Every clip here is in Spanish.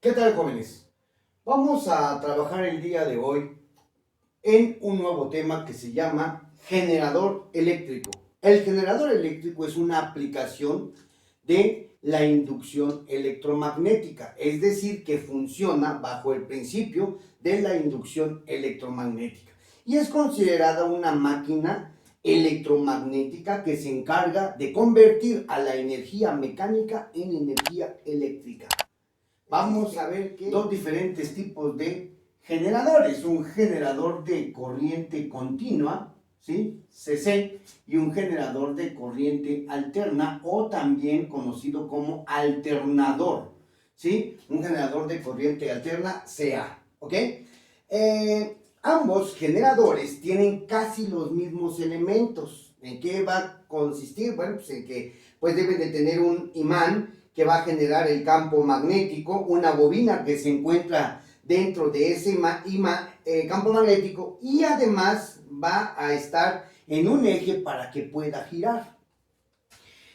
¿Qué tal, jóvenes? Vamos a trabajar el día de hoy en un nuevo tema que se llama generador eléctrico. El generador eléctrico es una aplicación de la inducción electromagnética, es decir, que funciona bajo el principio de la inducción electromagnética y es considerada una máquina electromagnética que se encarga de convertir a la energía mecánica en energía eléctrica. Vamos a ver que dos diferentes tipos de generadores, un generador de corriente continua, ¿sí? CC, y un generador de corriente alterna o también conocido como alternador, ¿sí? Un generador de corriente alterna CA, ¿ok? Ambos generadores tienen casi los mismos elementos. ¿En qué va a consistir? Bueno, pues en que pues deben de tener un imán que va a generar el campo magnético, una bobina que se encuentra dentro de ese campo magnético y además va a estar en un eje para que pueda girar,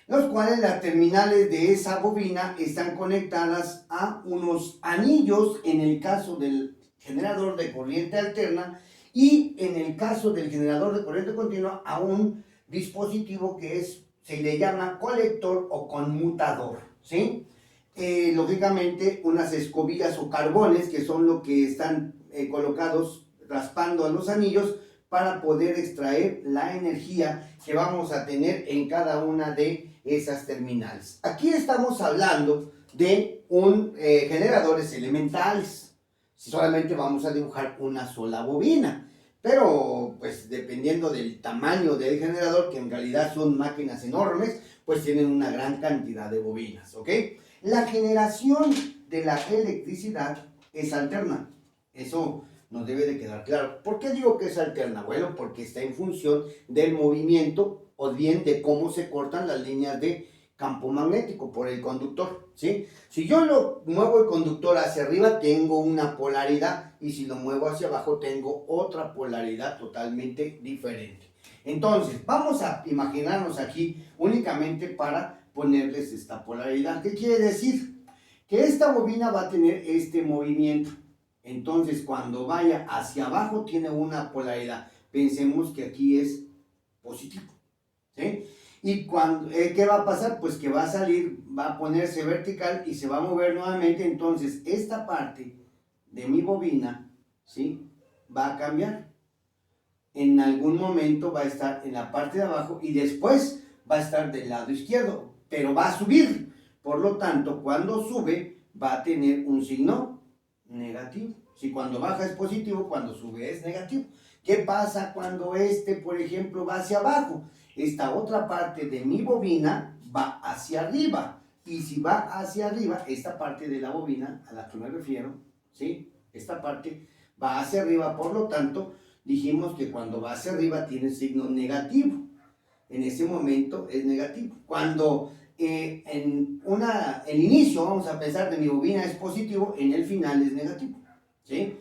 los cuales las terminales de esa bobina están conectadas a unos anillos en el caso del generador de corriente alterna y en el caso del generador de corriente continua a un dispositivo que se le llama colector o conmutador, ¿sí? Lógicamente unas escobillas o carbones que son lo que están colocados raspando a los anillos para poder extraer la energía que vamos a tener en cada una de esas terminales. Aquí estamos hablando de generadores elementales. Solamente vamos a dibujar una sola bobina, pero pues dependiendo del tamaño del generador, que en realidad son máquinas enormes, pues tienen una gran cantidad de bobinas, ¿ok? La generación de la electricidad es alterna. Eso nos debe de quedar claro. ¿Por qué digo que es alterna? Bueno, porque está en función del movimiento o bien de cómo se cortan las líneas de campo magnético por el conductor, ¿sí? Si yo lo muevo el conductor hacia arriba, tengo una polaridad, y si lo muevo hacia abajo, tengo otra polaridad totalmente diferente. Entonces, vamos a imaginarnos aquí únicamente para ponerles esta polaridad. ¿Qué quiere decir? Que esta bobina va a tener este movimiento. Entonces, cuando vaya hacia abajo, tiene una polaridad. Pensemos que aquí es positivo, ¿sí? Y ¿qué va a pasar? Pues que va a salir, va a ponerse vertical y se va a mover nuevamente. Entonces, esta parte de mi bobina, ¿sí? Va a cambiar. En algún momento va a estar en la parte de abajo y después va a estar del lado izquierdo, pero va a subir. Por lo tanto, cuando sube, va a tener un signo negativo. Si cuando baja es positivo, cuando sube es negativo. ¿Qué pasa cuando por ejemplo, va hacia abajo? Esta otra parte de mi bobina va hacia arriba. Y si va hacia arriba, esta parte de la bobina a la que me refiero, ¿sí? Esta parte va hacia arriba, por lo tanto, dijimos que cuando va hacia arriba tiene signo negativo. En ese momento es negativo. Cuando el inicio, vamos a pensar, de mi bobina es positivo, en el final es negativo, ¿sí?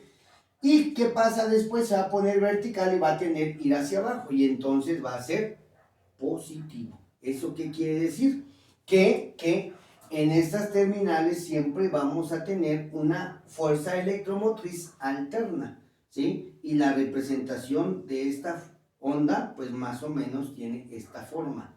¿Y qué pasa después? Se va a poner vertical y va a ir hacia abajo y entonces va a ser positivo. ¿Eso qué quiere decir? Que en estas terminales siempre vamos a tener una fuerza electromotriz alterna, ¿sí? Y la representación de esta onda, pues más o menos tiene esta forma.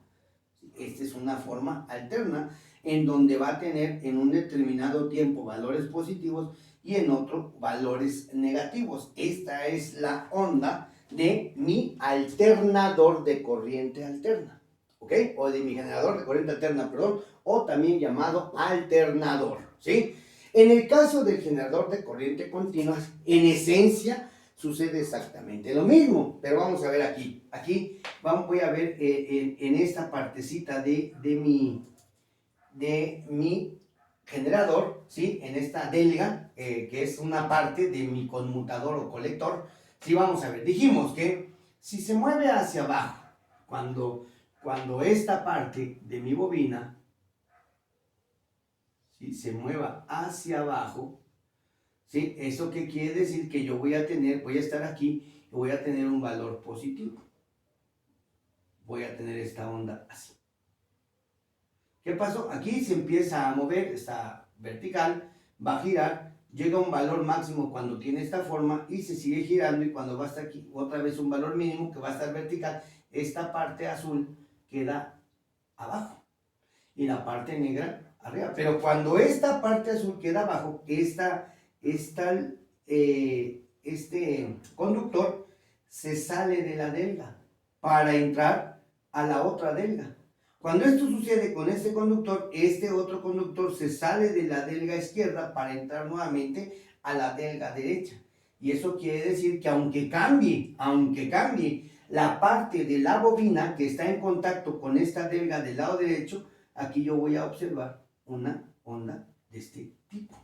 Esta es una forma alterna en donde va a tener en un determinado tiempo valores positivos y en otro valores negativos. Esta es la onda de mi alternador de corriente alterna, ¿ok? O de mi generador de corriente alterna, perdón, o también llamado alternador, ¿sí? En el caso del generador de corriente continua, en esencia sucede exactamente lo mismo, pero vamos a ver aquí. Aquí voy a ver en esta partecita de mi generador, ¿sí? En esta delga, que es una parte de mi conmutador o colector, ¿sí? Vamos a ver, dijimos que si se mueve hacia abajo, cuando esta parte de mi bobina, ¿sí? Se mueva hacia abajo, ¿sí? ¿Eso qué quiere decir? Que yo voy a estar aquí y voy a tener un valor positivo. Voy a tener esta onda así. ¿Qué pasó? Aquí se empieza a mover, está vertical, va a girar, llega a un valor máximo cuando tiene esta forma y se sigue girando, y cuando va hasta aquí, otra vez un valor mínimo que va a estar vertical. Esta parte azul queda abajo y la parte negra arriba. Pero cuando esta parte azul queda abajo, este conductor se sale de la delga para entrar a la otra delga. Cuando esto sucede con este conductor, este otro conductor se sale de la delga izquierda para entrar nuevamente a la delga derecha. Y eso quiere decir que aunque cambie la parte de la bobina que está en contacto con esta delga del lado derecho, aquí yo voy a observar una onda de este tipo.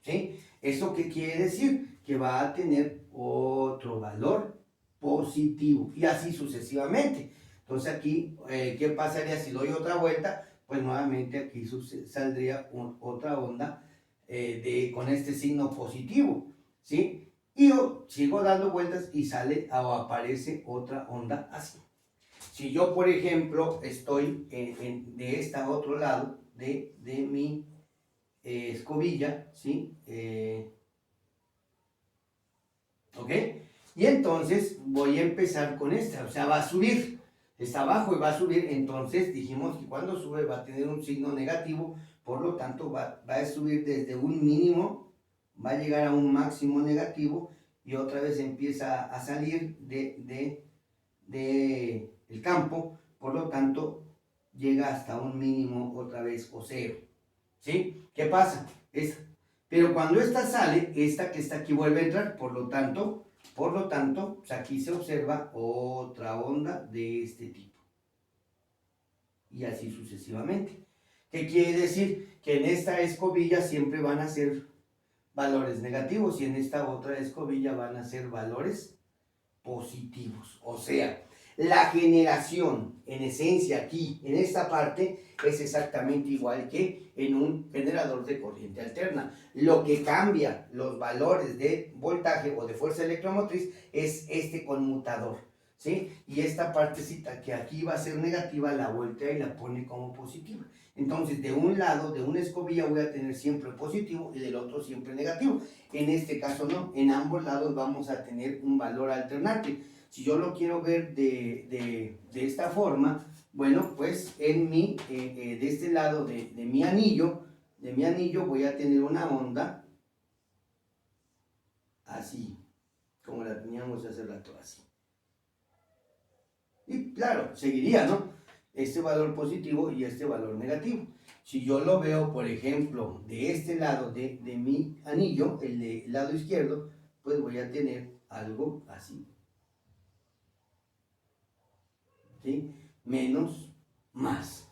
¿Sí? ¿Eso qué quiere decir? Que va a tener otro valor positivo y así sucesivamente. Entonces aquí, ¿qué pasaría si doy otra vuelta? Pues nuevamente aquí saldría otra onda con este signo positivo, ¿sí? Y yo sigo dando vueltas y sale o aparece otra onda así. Si yo, por ejemplo, estoy de este otro lado de mi escobilla, ¿sí? ¿Ok? Y entonces voy a empezar con esta, o sea, va a subir, está abajo y va a subir. Entonces dijimos que cuando sube va a tener un signo negativo, por lo tanto va a subir desde un mínimo, va a llegar a un máximo negativo y otra vez empieza a salir de el campo, por lo tanto llega hasta un mínimo otra vez o cero. ¿Sí? ¿Qué pasa? Pero cuando esta sale, esta que está aquí vuelve a entrar, por lo tanto, pues aquí se observa otra onda de este tipo. Y así sucesivamente. ¿Qué quiere decir? Que en esta escobilla siempre van a ser valores negativos y en esta otra escobilla van a ser valores positivos. O sea, la generación, en esencia aquí, en esta parte, es exactamente igual que en un generador de corriente alterna. Lo que cambia los valores de voltaje o de fuerza electromotriz es este conmutador, ¿sí? Y esta partecita que aquí va a ser negativa, la voltea y la pone como positiva. Entonces, de un lado, de una escobilla, voy a tener siempre positivo y del otro siempre negativo. En este caso no, en ambos lados vamos a tener un valor alternante. Si yo lo quiero ver de esta forma, bueno, pues de este lado de mi anillo voy a tener una onda así, como la teníamos hace rato, así. Y claro, seguiría, ¿no? Este valor positivo y este valor negativo. Si yo lo veo, por ejemplo, de este lado de mi anillo, el del lado izquierdo, pues voy a tener algo así. ¿Sí? Menos, más.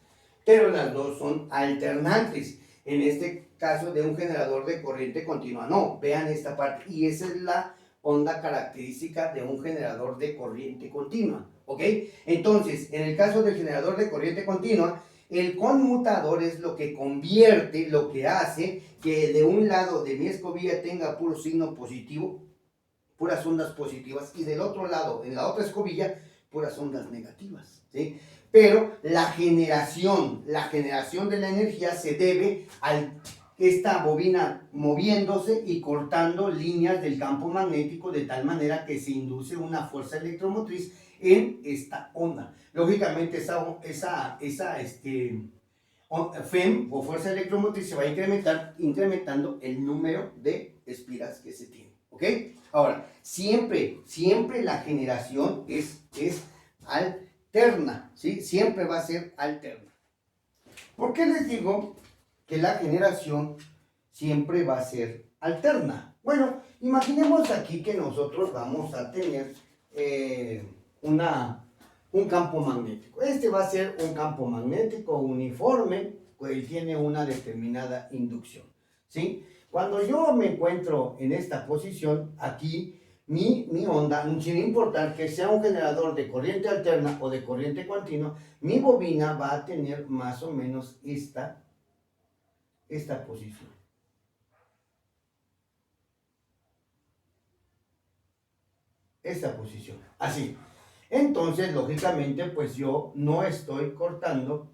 Pero las dos son alternantes. En este caso de un generador de corriente continua, no. Vean esta parte. Y esa es la onda característica de un generador de corriente continua. ¿Ok? Entonces, en el caso del generador de corriente continua, el conmutador es lo que convierte, lo que hace que de un lado de mi escobilla tenga puro signo positivo, puras ondas positivas, y del otro lado, en la otra escobilla, puras ondas negativas, ¿sí? Pero la generación de la energía se debe a esta bobina moviéndose y cortando líneas del campo magnético de tal manera que se induce una fuerza electromotriz en esta onda. Lógicamente esa FEM o fuerza electromotriz se va a incrementando el número de espiras que se tiene. ¿Ok? Ahora, siempre la generación es alterna, ¿sí? Siempre va a ser alterna. ¿Por qué les digo que la generación siempre va a ser alterna? Bueno, imaginemos aquí que nosotros vamos a tener un campo magnético. Este va a ser un campo magnético uniforme, pues tiene una determinada inducción, ¿sí? Cuando yo me encuentro en esta posición, aquí mi onda, sin importar que sea un generador de corriente alterna o de corriente continua, mi bobina va a tener más o menos esta posición. Esta posición, así. Entonces, lógicamente, pues yo no estoy cortando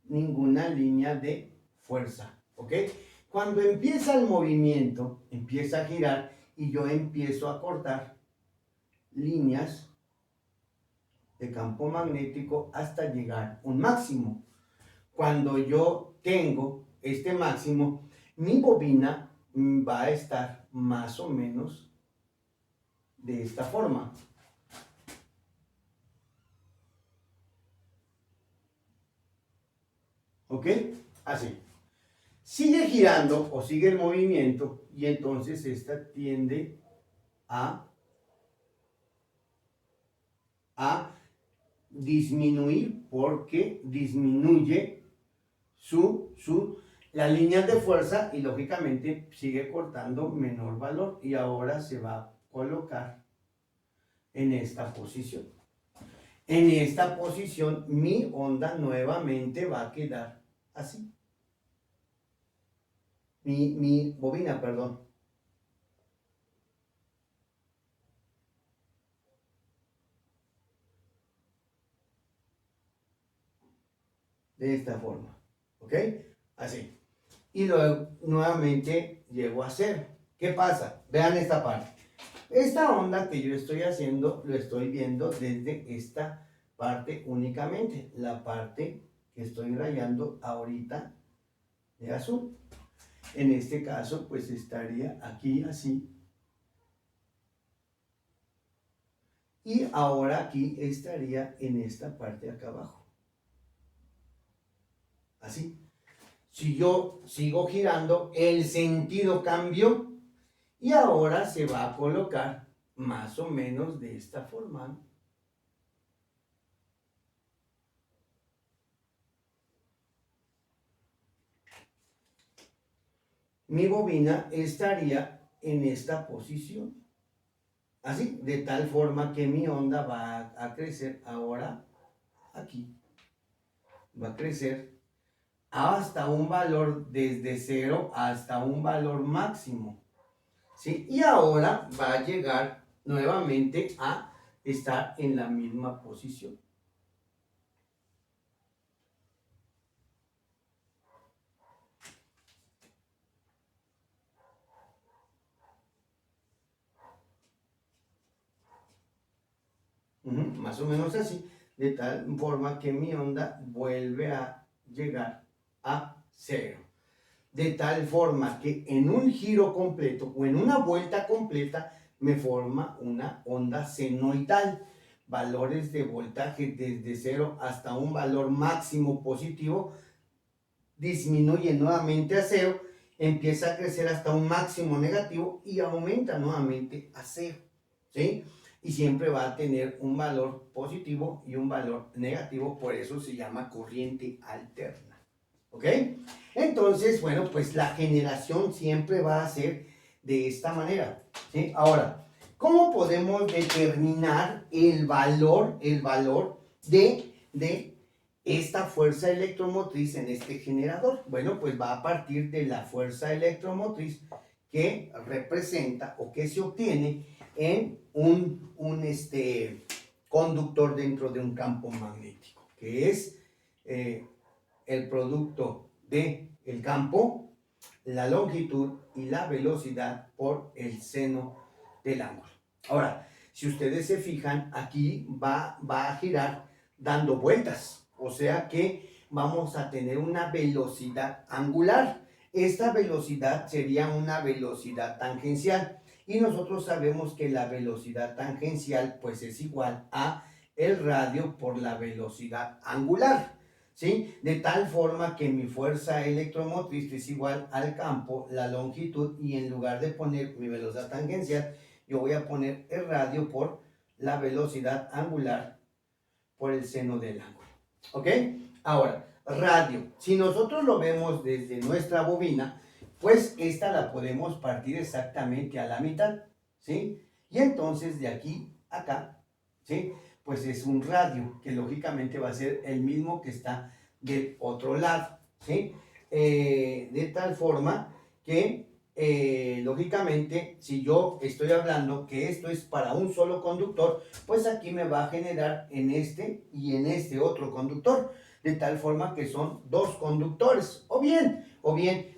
ninguna línea de fuerza, ¿ok? Cuando empieza el movimiento, empieza a girar y yo empiezo a cortar líneas de campo magnético hasta llegar a un máximo. Cuando yo tengo este máximo, mi bobina va a estar más o menos de esta forma. ¿Ok? Así. Sigue girando o sigue el movimiento y entonces esta tiende a disminuir porque disminuye las líneas de fuerza y lógicamente sigue cortando menor valor y ahora se va a colocar en esta posición. En esta posición mi onda nuevamente va a quedar así. Mi bobina, perdón. De esta forma. ¿Ok? Así. Y luego nuevamente llego a cero. ¿Qué pasa? Vean esta parte. Esta onda que yo estoy haciendo, lo estoy viendo desde esta parte únicamente. La parte que estoy rayando ahorita de azul. En este caso, pues estaría aquí así. Y ahora aquí estaría en esta parte de acá abajo. Así. Si yo sigo girando, el sentido cambió y ahora se va a colocar más o menos de esta forma. Mi bobina estaría en esta posición. Así, de tal forma que mi onda va a crecer ahora aquí. Va a crecer hasta un valor desde 0 hasta un valor máximo. ¿Sí? Y ahora va a llegar nuevamente a estar en la misma posición. Más o menos así, de tal forma que mi onda vuelve a llegar a 0. De tal forma que en un giro completo o en una vuelta completa me forma una onda senoidal. Valores de voltaje desde 0 hasta un valor máximo positivo, disminuye nuevamente a 0, empieza a crecer hasta un máximo negativo y aumenta nuevamente a 0. ¿Sí? Y siempre va a tener un valor positivo y un valor negativo, por eso se llama corriente alterna. ¿Ok? Entonces, bueno, pues la generación siempre va a ser de esta manera. ¿Sí? Ahora, ¿cómo podemos determinar el valor de esta fuerza electromotriz en este generador? Bueno, pues va a partir de la fuerza electromotriz que representa o que se obtiene en un conductor dentro de un campo magnético, que es el producto del campo, la longitud y la velocidad por el seno del ángulo. Ahora, si ustedes se fijan, aquí va a girar dando vueltas, o sea que vamos a tener una velocidad angular. Esta velocidad sería una velocidad tangencial y nosotros sabemos que la velocidad tangencial pues es igual a el radio por la velocidad angular. ¿Sí? De tal forma que mi fuerza electromotriz es igual al campo, la longitud, y en lugar de poner mi velocidad tangencial, yo voy a poner el radio por la velocidad angular por el seno del ángulo. ¿Ok? Ahora, radio. Si nosotros lo vemos desde nuestra bobina, pues esta la podemos partir exactamente a la mitad. ¿Sí? Y entonces de aquí a acá, ¿sí? Pues es un radio, que lógicamente va a ser el mismo que está del otro lado, ¿sí? De tal forma que, lógicamente, si yo estoy hablando que esto es para un solo conductor, pues aquí me va a generar en este y en este otro conductor, de tal forma que son dos conductores, o bien o bien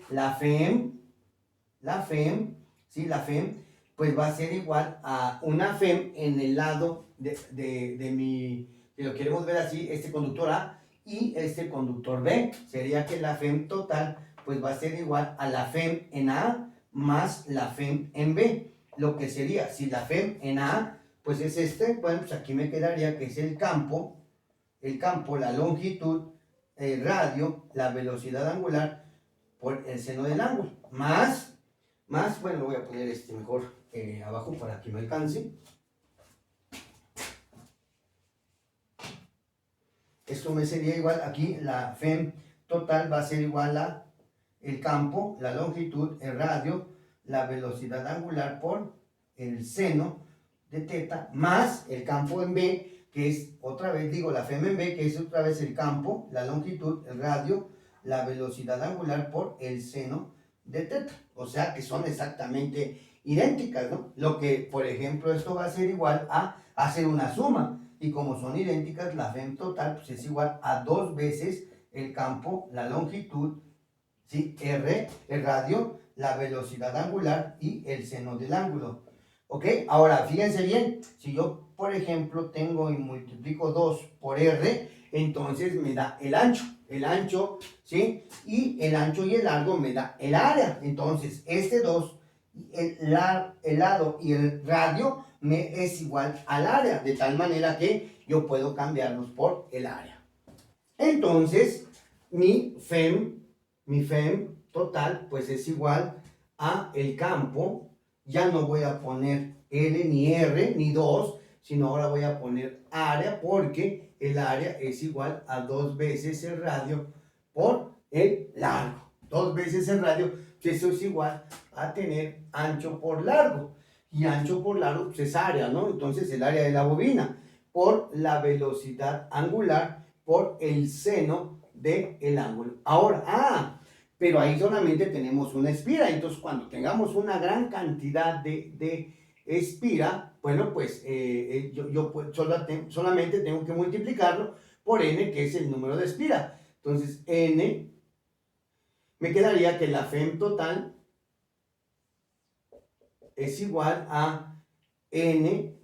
¿sí? La FEM, pues va a ser igual a una FEM en el lado de mi, si lo queremos ver así, este conductor A y este conductor B. Sería que la FEM total, pues va a ser igual a la FEM en A más la FEM en B. Lo que sería, si la FEM en A, pues es este, bueno, pues aquí me quedaría que es el campo, la longitud, el radio, la velocidad angular por el seno del ángulo, más, bueno, voy a poner este mejor abajo para que me alcance. Esto me sería igual, aquí la FEM total va a ser igual a el campo, la longitud, el radio, la velocidad angular por el seno de teta, más el campo en B, que es otra vez, digo, la FEM en B, que es otra vez el campo, la longitud, el radio, la velocidad angular por el seno de teta. O sea que son exactamente idénticas, ¿no? Lo que, por ejemplo, esto va a ser igual a hacer una suma. Y como son idénticas, la FEM total pues es igual a 2 veces el campo, la longitud, ¿sí? R, el radio, la velocidad angular y el seno del ángulo. ¿Ok? Ahora, fíjense bien, si yo, por ejemplo, tengo y multiplico 2 por R, entonces me da el ancho, ¿sí? Y el ancho y el largo me da el área. Entonces, este 2, el lado y el radio me es igual al área, de tal manera que yo puedo cambiarlos por el área. Entonces, mi FEM total, pues es igual a el campo. Ya no voy a poner L ni R ni 2, sino ahora voy a poner área, porque el área es igual a 2 veces el radio por el largo. 2 veces el radio, que eso es igual a tener ancho por largo. Y ancho por largo pues es área, ¿no? Entonces el área de la bobina por la velocidad angular por el seno del ángulo. Ahora, pero ahí solamente tenemos una espira. Entonces, cuando tengamos una gran cantidad de espira, bueno, pues yo solamente tengo que multiplicarlo por n, que es el número de espira. Entonces, n, me quedaría que la FEM total es igual a n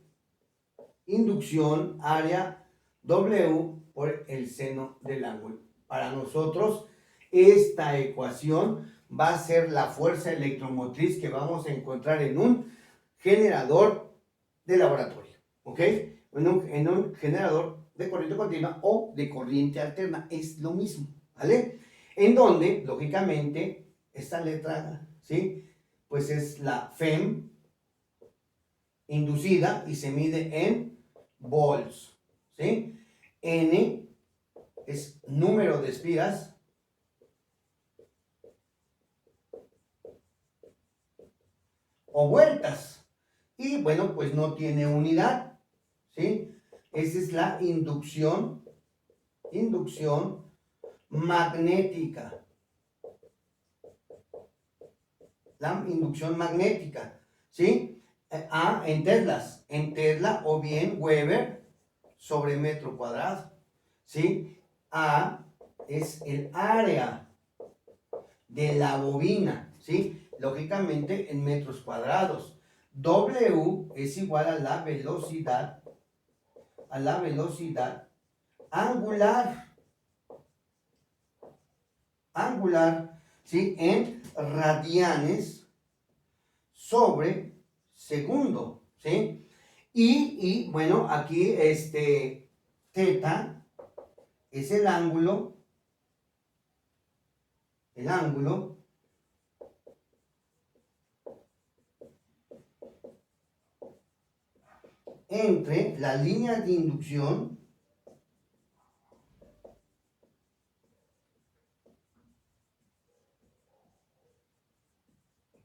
inducción área W por el seno del ángulo. Para nosotros, esta ecuación va a ser la fuerza electromotriz que vamos a encontrar en un generador de laboratorio, ¿ok? En un generador de corriente continua o de corriente alterna, es lo mismo, ¿vale? En donde, lógicamente, esta letra, ¿sí? Pues es la FEM inducida y se mide en volts, ¿sí? N es número de espiras o vueltas. Y bueno, pues no tiene unidad, ¿sí? Esa es la inducción magnética. La inducción magnética, ¿sí? A en teslas, en tesla o bien Weber sobre metro cuadrado, ¿sí? A es el área de la bobina, ¿sí? Lógicamente en metros cuadrados. W es igual a la velocidad angular, ¿sí? En radianes sobre segundo, ¿sí? Y bueno, aquí teta es el ángulo entre la línea de inducción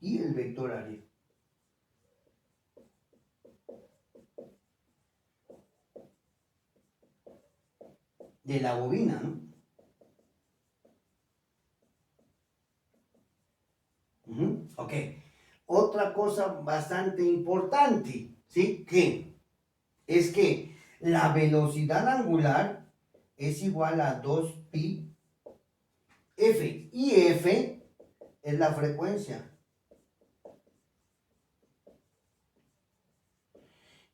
y el vector área. De la bobina, ¿no? Ok. Otra cosa bastante importante, ¿sí? Que es que la velocidad angular es igual a 2pi f. Y f es la frecuencia.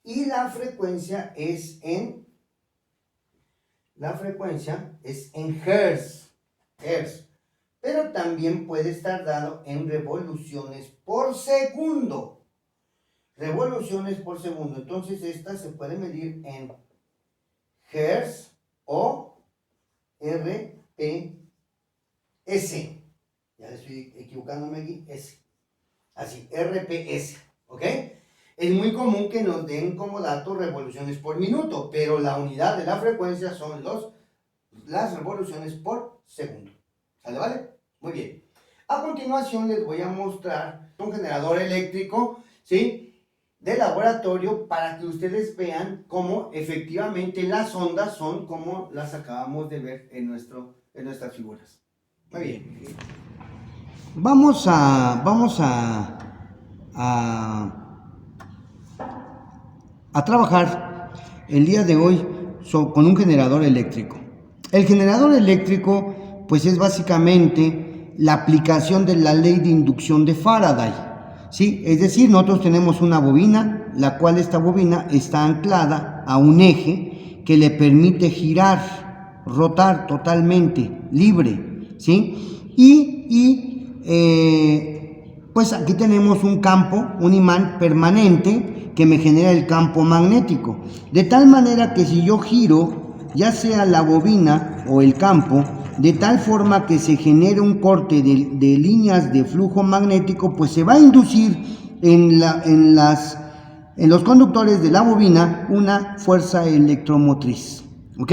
Y la frecuencia es en hertz. Pero también puede estar dado en revoluciones por segundo. Entonces esta se puede medir en hertz o RPS. Ya estoy equivocándome aquí, S. Así, RPS, ¿ok? Es muy común que nos den como dato revoluciones por minuto, pero la unidad de la frecuencia son las revoluciones por segundo. ¿Sale, vale? Muy bien. A continuación les voy a mostrar un generador eléctrico, ¿sí?, de laboratorio, para que ustedes vean cómo efectivamente las ondas son como las acabamos de ver en nuestras figuras. Muy bien. Vamos a trabajar el día de hoy con un generador eléctrico. El generador eléctrico pues es básicamente la aplicación de la ley de inducción de Faraday, ¿sí? Es decir, nosotros tenemos una bobina, la cual esta bobina está anclada a un eje que le permite girar, rotar totalmente libre, ¿sí? Pues aquí tenemos un campo, un imán permanente que me genera el campo magnético, de tal manera que si yo giro, ya sea la bobina o el campo, de tal forma que se genere un corte de líneas de flujo magnético, pues se va a inducir en los conductores de la bobina una fuerza electromotriz, ¿ok?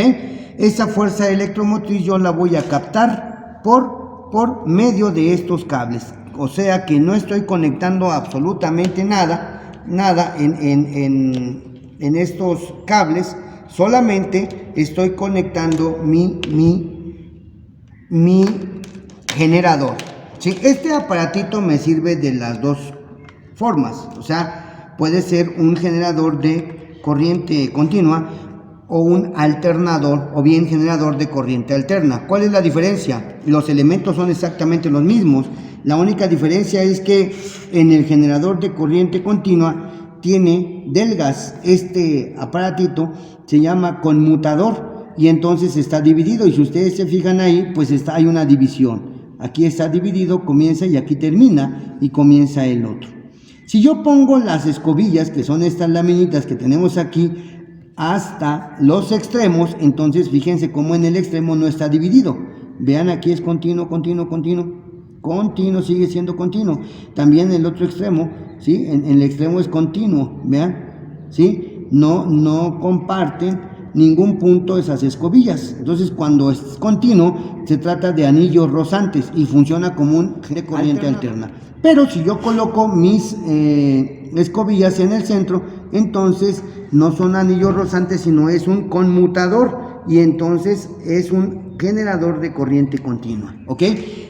Esa fuerza electromotriz yo la voy a captar por medio de estos cables, o sea que no estoy conectando absolutamente nada en estos cables, solamente estoy conectando mi generador, ¿sí? Este aparatito me sirve de las dos formas, o sea, puede ser un generador de corriente continua o un alternador, o bien generador de corriente alterna. ¿Cuál es la diferencia? Los elementos son exactamente los mismos. La única diferencia es que en el generador de corriente continua tiene del gas, este aparatito se llama conmutador y entonces está dividido, y si ustedes se fijan ahí, pues hay una división. Aquí está dividido, comienza y aquí termina y comienza el otro. Si yo pongo las escobillas, que son estas laminitas que tenemos aquí, hasta los extremos, entonces fíjense cómo en el extremo no está dividido. Vean, aquí es continuo, sigue siendo continuo. También el otro extremo, ¿sí? En el extremo es continuo, vean, ¿sí? No comparten ningún punto esas escobillas. Entonces, cuando es continuo, se trata de anillos rozantes y funciona como un de corriente alterna. Pero si yo coloco mis escobillas en el centro, entonces no son anillos rozantes, sino es un conmutador, y entonces es un generador de corriente continua, ¿ok?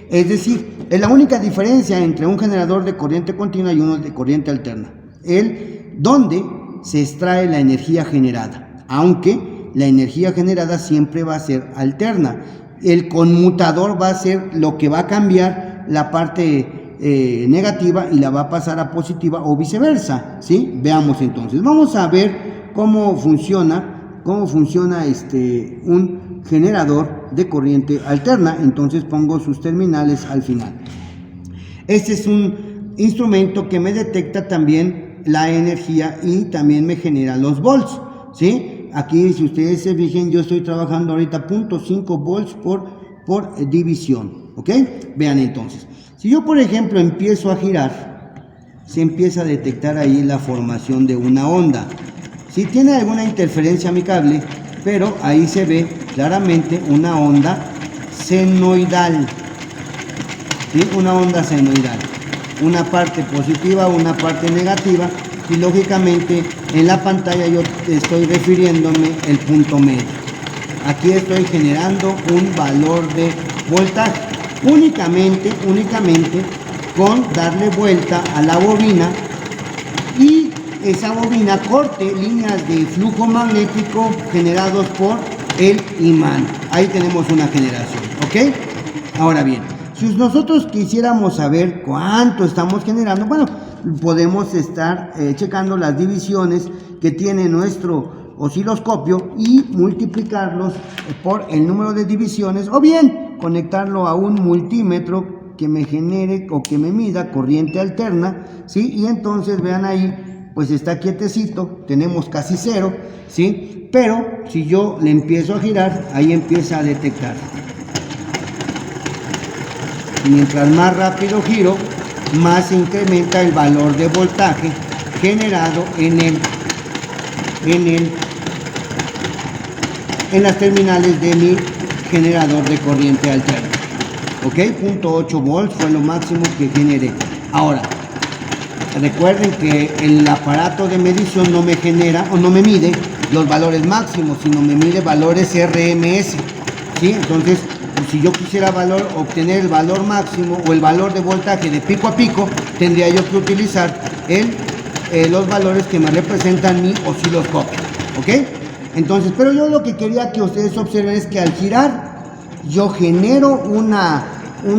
Es decir, es la única diferencia entre un generador de corriente continua y uno de corriente alterna, donde se extrae la energía generada, aunque la energía generada siempre va a ser alterna. El conmutador va a ser lo que va a cambiar la parte negativa y la va a pasar a positiva o viceversa, ¿sí? Veamos entonces, vamos a ver cómo funciona un generador de corriente alterna. Entonces pongo sus terminales al final. Este es un instrumento que me detecta también la energía y también me genera los volts, ¿sí? Aquí, si ustedes se fijan, yo estoy trabajando ahorita 0.5 volts por división, ¿ok? Vean entonces, si yo por ejemplo empiezo a girar, se empieza a detectar ahí la formación de una onda. Si tiene alguna interferencia mi cable, pero ahí se ve claramente una onda senoidal, ¿sí? Una onda senoidal, una parte positiva, una parte negativa, y lógicamente en la pantalla yo estoy refiriéndome el punto medio. Aquí estoy generando un valor de voltaje únicamente con darle vuelta a la bobina, y esa bobina corte líneas de flujo magnético generados por el imán. Ahí tenemos una generación, ¿ok? Ahora bien, Si nosotros quisiéramos saber cuánto estamos generando, bueno, podemos estar checando las divisiones que tiene nuestro osciloscopio y multiplicarlos por el número de divisiones, o bien conectarlo a un multímetro que me genere o que me mida corriente alterna, ¿sí? Y entonces vean ahí, pues está quietecito, tenemos casi cero, ¿sí? Pero si yo le empiezo a girar, ahí empieza a detectar. Mientras más rápido giro, más incrementa el valor de voltaje generado en las terminales de mi generador de corriente alterna. Ok, 0.8 volts fue lo máximo que generé. Ahora, recuerden que el aparato de medición no me genera o no me mide los valores máximos, sino me mide valores RMS, ¿sí? Entonces, si yo quisiera obtener el valor máximo o el valor de voltaje de pico a pico, tendría yo que utilizar los valores que me representan mi osciloscopio, ¿ok? Entonces, pero yo lo que quería que ustedes observen es que al girar, yo genero un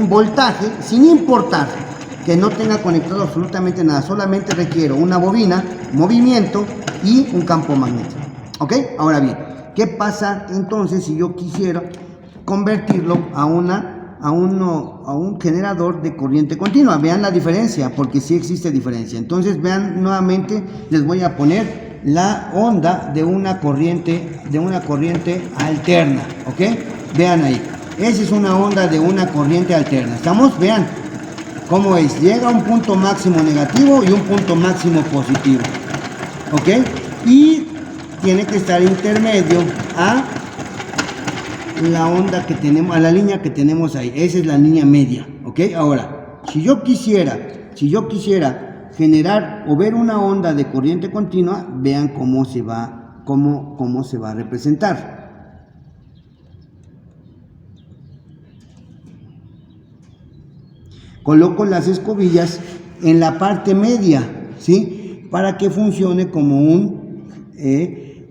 voltaje sin importar que no tenga conectado absolutamente nada, solamente requiero una bobina, movimiento y un campo magnético, ¿ok? Ahora bien, ¿qué pasa entonces si yo quisiera convertirlo a un generador de corriente continua? Vean la diferencia, porque sí existe diferencia. Entonces vean nuevamente, les voy a poner la onda de una corriente alterna, ¿ok? Vean ahí, esa es una onda de una corriente alterna. ¿Estamos? Vean cómo es, llega a un punto máximo negativo y un punto máximo positivo, ¿ok? Y tiene que estar intermedio a la onda que tenemos, a la línea que tenemos ahí. Esa es la línea media, ¿ok? Ahora, si yo quisiera generar o ver una onda de corriente continua, vean cómo se va a representar. Coloco las escobillas en la parte media, ¿sí? Para que funcione como un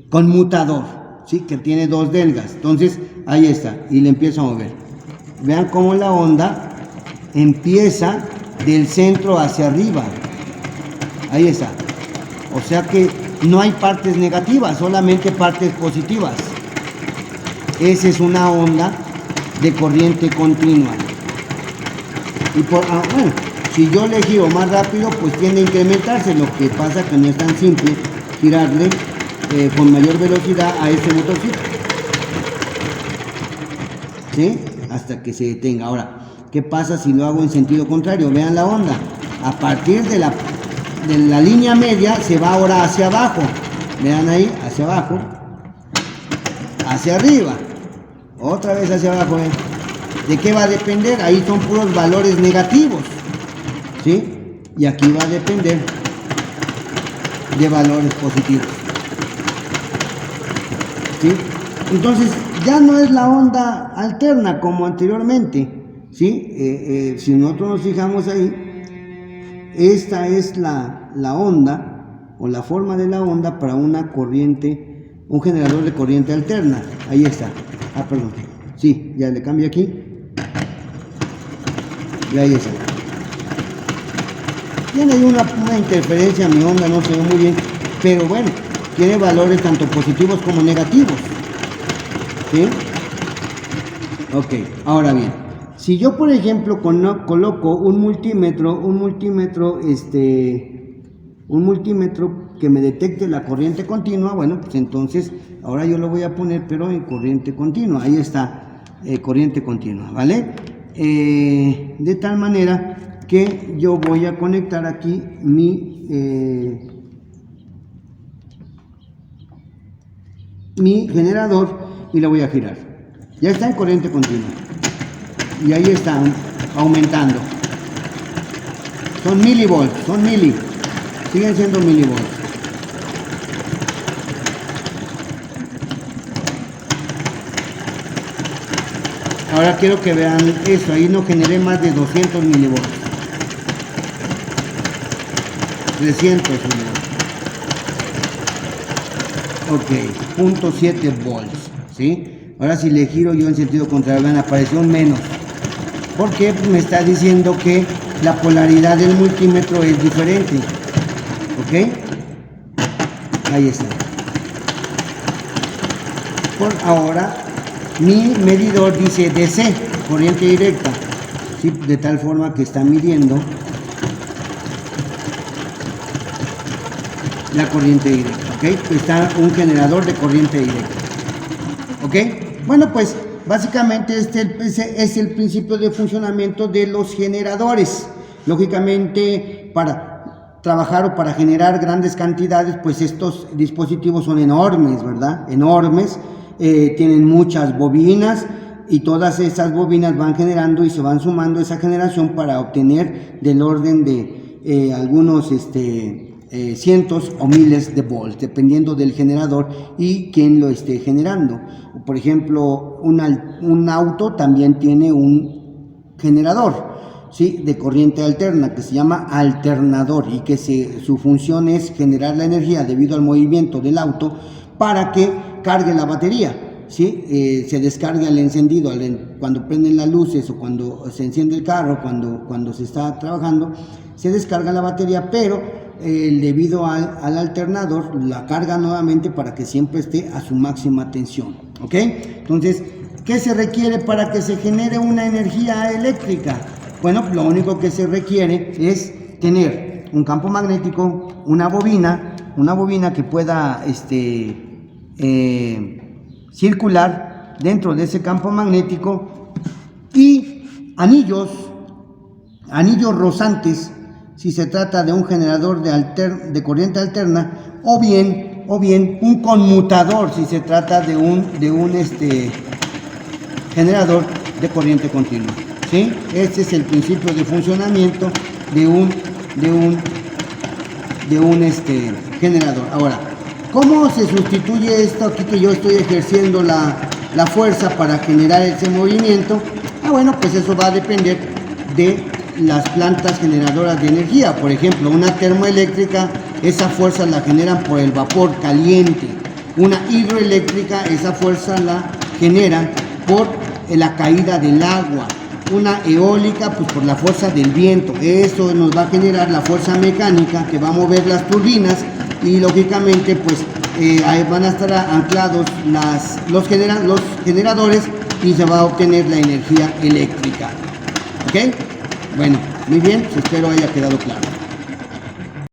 conmutador, ¿sí? Que tiene dos delgas. Entonces, ahí está, y le empiezo a mover. Vean cómo la onda empieza del centro hacia arriba. Ahí está. O sea que no hay partes negativas, solamente partes positivas. Esa es una onda de corriente continua. Y bueno, si yo le giro más rápido, pues tiende a incrementarse. Lo que pasa que no es tan simple girarle con mayor velocidad a este motorcito, ¿sí? Hasta que se detenga. Ahora, ¿qué pasa si lo hago en sentido contrario? Vean la onda. A partir de la línea media se va ahora hacia abajo. Vean ahí, hacia abajo, hacia arriba, otra vez hacia abajo. ¿De qué va a depender? Ahí son puros valores negativos, ¿sí? Y aquí va a depender de valores positivos, ¿sí? Entonces, ya no es la onda alterna como anteriormente, ¿sí? Si nosotros nos fijamos ahí, esta es la onda o la forma de la onda para una corriente, un generador de corriente alterna. Ahí está. Ah, perdón. Sí, ya le cambio aquí. Y ahí está. Tiene ahí una interferencia, mi onda no se ve muy bien, pero bueno, tiene valores tanto positivos como negativos, ¿sí? Ok, ahora bien, si yo por ejemplo coloco un multímetro que me detecte la corriente continua, bueno, pues entonces ahora yo lo voy a poner pero en corriente continua. Ahí está, corriente continua, ¿vale? De tal manera que yo voy a conectar aquí mi generador y lo voy a girar. Ya está en corriente continua y ahí están aumentando. Son milivolts, siguen siendo milivolts. Ahora quiero que vean esto, ahí no generé más de 200 milivolts. 300 milivolts. Ok, 0.7 volts, ¿sí? Ahora si le giro yo en sentido contrario, vean, apareció un menos. porque me está diciendo que la polaridad del multímetro es diferente. ¿Ok? Ahí está. Por ahora, mi medidor dice DC, corriente directa, ¿sí? De tal forma que está midiendo la corriente directa. ¿Ok? Está un generador de corriente directa. ¿Ok? Bueno, pues básicamente este es el principio de funcionamiento de los generadores. Lógicamente, para trabajar o para generar grandes cantidades, pues estos dispositivos son enormes, ¿verdad? Enormes, tienen muchas bobinas y todas esas bobinas van generando y se van sumando esa generación para obtener del orden de algunos cientos o miles de volts, dependiendo del generador y quién lo esté generando. Por ejemplo, un auto también tiene un generador, ¿sí? De corriente alterna, que se llama alternador, y que su función es generar la energía debido al movimiento del auto para que cargue la batería, ¿sí? Se descarga el encendido cuando prenden las luces o cuando se enciende el carro, cuando se está trabajando, se descarga la batería, pero debido al alternador la carga nuevamente para que siempre esté a su máxima tensión. ¿Ok? Entonces, ¿qué se requiere para que se genere una energía eléctrica? Bueno, lo único que se requiere es tener un campo magnético, una bobina que pueda circular dentro de ese campo magnético y anillos rozantes si se trata de un generador de corriente alterna, o bien un conmutador si se trata de un generador de corriente continua. ¿Sí? Este es el principio de funcionamiento de un generador. Ahora, ¿cómo se sustituye esto aquí que yo estoy ejerciendo la fuerza para generar ese movimiento? Bueno, pues eso va a depender de las plantas generadoras de energía. Por ejemplo, una termoeléctrica, esa fuerza la generan por el vapor caliente. Una hidroeléctrica, esa fuerza la generan por la caída del agua. Una eólica, pues por la fuerza del viento. Eso nos va a generar la fuerza mecánica que va a mover las turbinas y lógicamente pues ahí van a estar anclados los generadores y se va a obtener la energía eléctrica. ¿Ok? Bueno, muy bien, espero haya quedado claro.